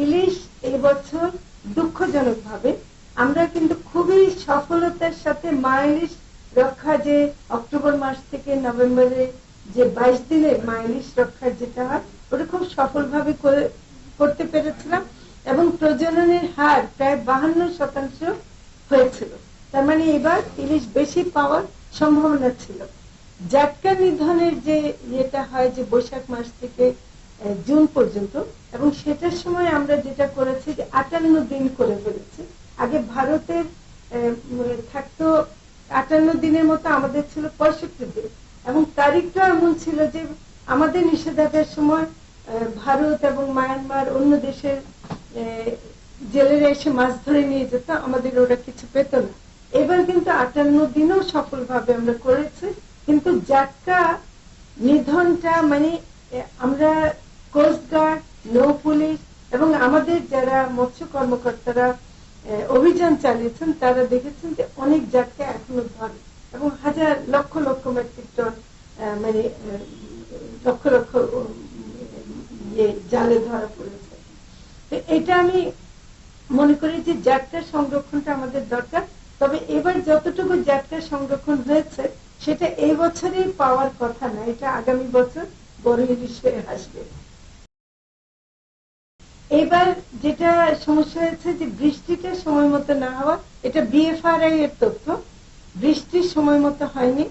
ইলিশ এই বছর দুঃখজনকভাবে আমরা কিন্তু খুবই সফলতার সাথে মা ইলিশ রক্ষা, যে অক্টোবর মাস থেকে নভেম্বরে যে 22 দিনে মা ইলিশ রক্ষার যেটা হয় ওটা খুব সফলভাবে করতে পেরেছিলাম এবং প্রজননের হার প্রায় 52% হয়েছিল। তার মানে এবার ইলিশ বেশি পাওয়ার সম্ভাবনা ছিল। জাটকা নিধনের যে ইয়েটা হয় যে বৈশাখ মাস থেকে জুন পর্যন্ত, এবং সেটার সময় আমরা যেটা করেছি যে 58 দিন করে ফেলেছি। আগে ভারতের থাকতো 58 দিনের মতো, আমাদের ছিল 65 দিন, এবং তারিখটা এমন ছিল যে আমাদের নিষেধাজ্ঞার সময় ভারত এবং মায়ানমার অন্য দেশের জেলেরা এসে মাছ ধরে নিয়ে যেত, আমাদের ওরা কিছু পেত না। এবার কিন্তু 58 দিনও সফলভাবে আমরা করেছি। কিন্তু জাটকা নিধনটা মানে আমরা কোস্টগার্ড, নৌ পুলিশ এবং আমাদের যারা মৎস্য কর্মকর্তারা অভিযান চালিয়েছেন তারা দেখেছেন যে অনেক জাটকা এখনো ধরে এবং হাজার লক্ষ লক্ষ মেট্রিক টন মানে লক্ষ লক্ষ জালে ধরা পড়েছে। তো এটা আমি মনে করি যে জাটকার সংরক্ষণটা আমাদের দরকার। তবে এবার যতটুকু জাটকার সংরক্ষণ হয়েছে সেটা এই বছরই পাওয়ার কথা না, এটা আগামী বছর বড় ইলিশ হয়ে আসবে। এবার যেটা সমস্যা হয়েছে যে বৃষ্টিটা সময় মতো না হওয়া, এটা বিএফআরআই এর তথ্য। বৃষ্টির সময় মতো হয়নি,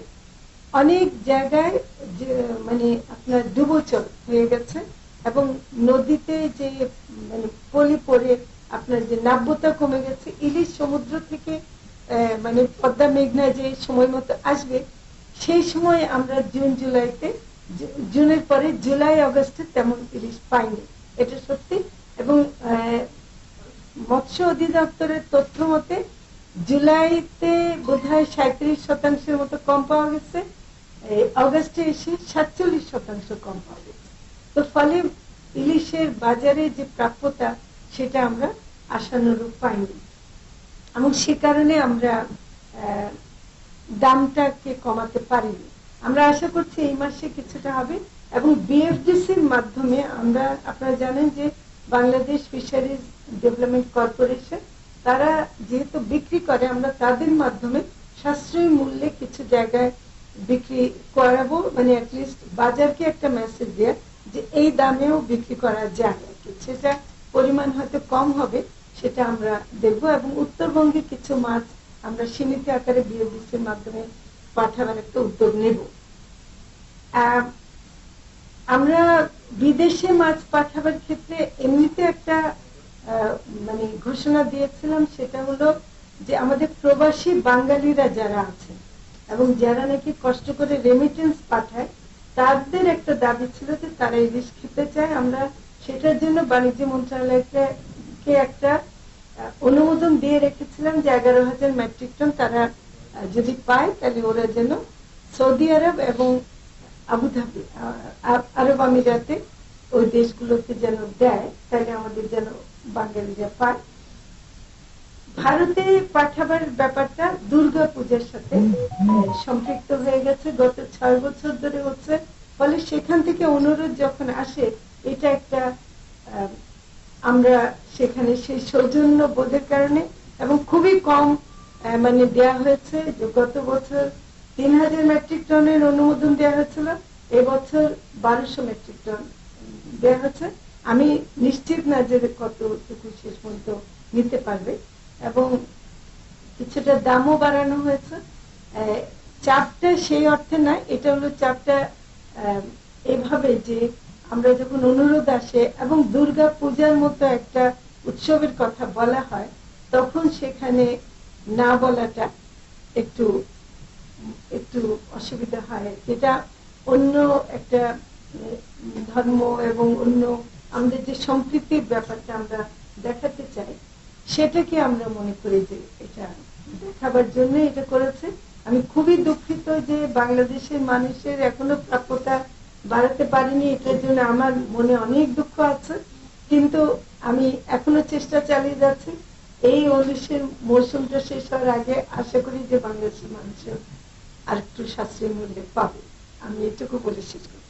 অনেক জায়গায় মানে আপনার ডুবোচর হয়ে গেছে এবং নদীতে যে মানে পলি পড়ে আপনার যে নাব্যতা কমে গেছে। ইলিশ সমুদ্র থেকে মানে পদ্মা মেঘনা যে সময় মতো আসবে সেই সময় আমরা জুন জুলাইতে, জুনের পরে জুলাই আগস্টে তেমন ইলিশ পাইনি, এটা সত্যি। এবং মৎস্য অধিদপ্তরের তথ্য মতে জুলাইতে বোধহয় 37% মতো কম পাওয়া গেছে, আগস্টে এসে 47% কম পাওয়া গেছে। তো ফলে ইলিশের বাজারে যে প্রাপ্যতা সেটা আমরা আশানুরূপ পাইনি এবং সে কারণে আমরা দামটাকে কমাতে পারিনি। আমরা আশা করছি এই মাসে কিছুটা হবে এবং বিএফডিসির মাধ্যমে আমরা, আপনারা জানেন যে বাংলাদেশ ফিশারিজ ডেভেলপমেন্ট কর্পোরেশন তারা যেহেতু বিক্রি করে, আমরা তাদের মাধ্যমে সাশ্রয়ী মূল্যে কিছু জায়গায় বিক্রি করাবো, মানে অ্যাটলিস্ট বাজারকে একটা মেসেজ দেয়া যে এই দামেও বিক্রি করা যায়। সেটা পরিমাণ হয়তো কম হবে, সেটা আমরা দেখবো। এবং উত্তরবঙ্গে কিছু মাছ আমরা সীমিত আকারে বিএফডিসির মাধ্যমে পাঠাবার একটা উদ্যোগ নেব। আমরা বিদেশে মাছ পাঠাবার ক্ষেত্রে এমনিতে একটা মানে ঘোষণা দিয়েছিলাম, সেটা হলো যে আমাদের প্রবাসী বাঙালিরা যারা আছেন এবং যারা নাকি কষ্ট করে রেমিটেন্স পাঠায় তাদের একটা দাবি ছিল যে তারা ইলিশ খেতে চায়। আমরা সেটার জন্য বাণিজ্য মন্ত্রণালয়কে একটা অনুমোদন দিয়ে রেখেছিলাম যে 11,000 মেট্রিক টন তারা যদি পায় তাহলে ওরা যেন সৌদি আরব এবং আবুধাবি, আরব আমিরাতে ওই দেশগুলোতে যেন দেয়, তাহলে আমাদের যেন বাঙালিরা পায়। ভারতে পাঠাবার ব্যাপারটা দুর্গা পূজার সাথে সম্পৃক্ত হয়ে গেছে, গত 6 বছর ধরে হচ্ছে। ফলে সেখান থেকে অনুরোধ যখন আসে, এটা একটা আমরা সেখানে সেই সৌজন্য বোধের কারণে এবং খুবই কম মানে দেয়া হয়েছে। গত বছর 3,000 মেট্রিক টনের অনুমোদন দেওয়া হয়েছিল, এবছর 1200 মেট্রিক টন দেওয়া হচ্ছে। আমি নিশ্চিত না যে কতটুকু শেষ পর্যন্ত নিতে পারবে, এবং কিছুটা দামও বাড়ানো হয়েছে। চাপটা সেই অর্থে না, এটা হলো চাপটা এভাবে যে আমরা যখন অনুরোধ আসে এবং দুর্গা পূজার মতো একটা উৎসবের কথা বলা হয় তখন সেখানে না বলাটা একটু একটু অসুবিধা হয়। যেটা অন্য একটা ধর্ম এবং অন্য আমাদের যে সম্প্রীতির ব্যাপারটা আমরা দেখাতে চাই, সেটাকে আমরা মনে করি যে এটা দেখাবার জন্য এটা করেছে। আমি খুবই দুঃখিত যে বাংলাদেশের মানুষের এখনো প্রাপ্যতা বাড়াতে পারিনি, এটার জন্য আমার মনে অনেক দুঃখ আছে। কিন্তু আমি এখনো চেষ্টা চালিয়ে যাচ্ছি। এই ইলিশের মৌসুমটা শেষ হওয়ার আগে আশা করি যে বাংলাদেশের মানুষের আর একটু সাশ্রয়ী মূল্যে পাবে। আমি এটুকু বলে শেষ করি।